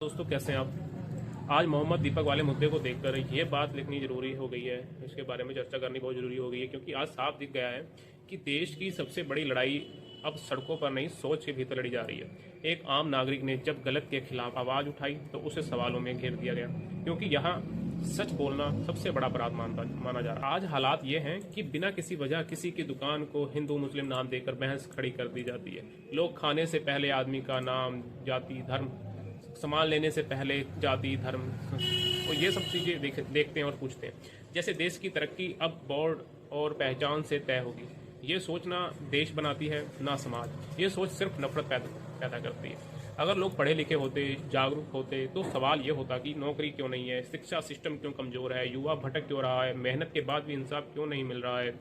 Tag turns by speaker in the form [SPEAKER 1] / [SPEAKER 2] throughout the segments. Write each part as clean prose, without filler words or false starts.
[SPEAKER 1] दोस्तों, कैसे हैं आप। आज मोहम्मद दीपक वाले मुद्दे को देखकर ये बात लिखनी जरूरी हो गई है, इसके बारे में चर्चा करनी बहुत जरूरी हो गई है, क्योंकि आज साफ दिख गया है कि देश की सबसे बड़ी लड़ाई अब सड़कों पर नहीं, सोच के भीतर लड़ी जा रही है। एक आम नागरिक ने जब गलत के खिलाफ आवाज उठाई तो उसे सवालों में घेर दिया गया, क्योंकि यहाँ सच बोलना सबसे बड़ा अपराध माना जा रहा है। आज हालात ये हैं कि बिना किसी वजह किसी की दुकान को हिंदू मुस्लिम नाम देकर बहस खड़ी कर दी जाती है। लोग खाने से पहले आदमी का नाम, जाति, धर्म, सामान लेने से पहले जाति, धर्म और ये सब चीज़ें देखते हैं और पूछते हैं, जैसे देश की तरक्की अब बोर्ड और पहचान से तय होगी। ये सोच ना देश बनाती है ना समाज, ये सोच सिर्फ नफरत पैदा करती है। अगर लोग पढ़े लिखे होते, जागरूक होते, तो सवाल ये होता कि नौकरी क्यों नहीं है, शिक्षा सिस्टम क्यों कमज़ोर है, युवा भटक क्यों रहा है, मेहनत के बाद भी इंसाफ क्यों नहीं मिल रहा है।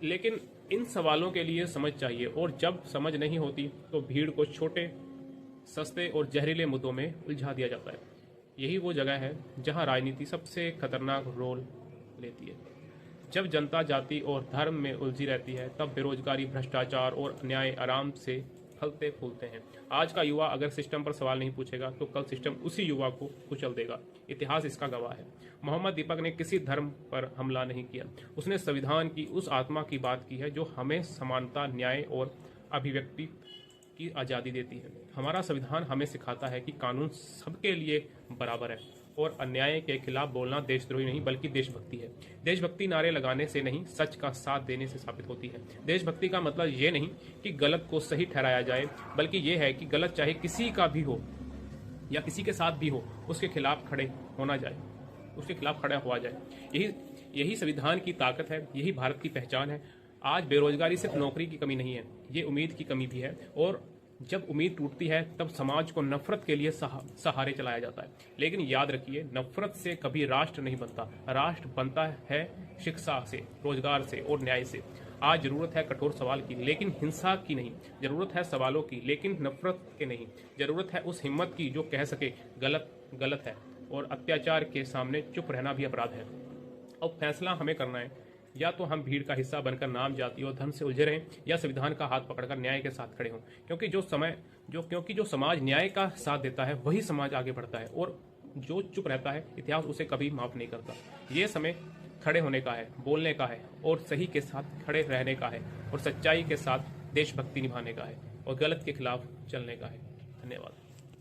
[SPEAKER 1] लेकिन इन सवालों के लिए समझ चाहिए, और जब समझ नहीं होती तो भीड़ को छोटे, सस्ते और जहरीले मुद्दों में उलझा दिया जाता है। यही वो जगह है जहां राजनीति सबसे खतरनाक रोल लेती है। जब जनता जाति और धर्म में उलझी रहती है, तब बेरोजगारी, भ्रष्टाचार और अन्याय आराम से फलते फूलते हैं। आज का युवा अगर सिस्टम पर सवाल नहीं पूछेगा तो कल सिस्टम उसी युवा को कुचल देगा। इतिहास इसका गवाह है। मोहम्मद दीपक ने किसी धर्म पर हमला नहीं किया, उसने संविधान की उस आत्मा की बात की है जो हमें समानता, न्याय और अभिव्यक्ति की आज़ादी देती है। हमारा संविधान हमें सिखाता है कि कानून सबके लिए बराबर है, और अन्याय के खिलाफ बोलना देशद्रोही नहीं बल्कि देशभक्ति है। देशभक्ति नारे लगाने से नहीं, सच का साथ देने से साबित होती है। देशभक्ति का मतलब ये नहीं कि गलत को सही ठहराया जाए, बल्कि ये है कि गलत चाहे किसी का भी हो या किसी के साथ भी हो, उसके खिलाफ खड़े होना जाए, उसके खिलाफ खड़ा हुआ जाए। यही संविधान की ताकत है, यही भारत की पहचान है। आज बेरोजगारी सिर्फ नौकरी की कमी नहीं है, ये उम्मीद की कमी भी है, और जब उम्मीद टूटती है तब समाज को नफरत के लिए सहारे चलाया जाता है। लेकिन याद रखिए, नफरत से कभी राष्ट्र नहीं बनता। राष्ट्र बनता है शिक्षा से, रोजगार से और न्याय से। आज जरूरत है कठोर सवाल की, लेकिन हिंसा की नहीं। जरूरत है सवालों की, लेकिन नफरत के नहीं। जरूरत है उस हिम्मत की जो कह सके गलत गलत है, और अत्याचार के सामने चुप रहना भी अपराध है। अब फैसला हमें करना है, या तो हम भीड़ का हिस्सा बनकर नाम, जाति और धर्म से उलझे रहें, या संविधान का हाथ पकड़कर न्याय के साथ खड़े हों। क्योंकि जो समाज न्याय का साथ देता है वही समाज आगे बढ़ता है, और जो चुप रहता है इतिहास उसे कभी माफ नहीं करता। ये समय खड़े होने का है, बोलने का है, और सही के साथ खड़े रहने का है, और सच्चाई के साथ देशभक्ति निभाने का है, और गलत के खिलाफ चलने का है। धन्यवाद।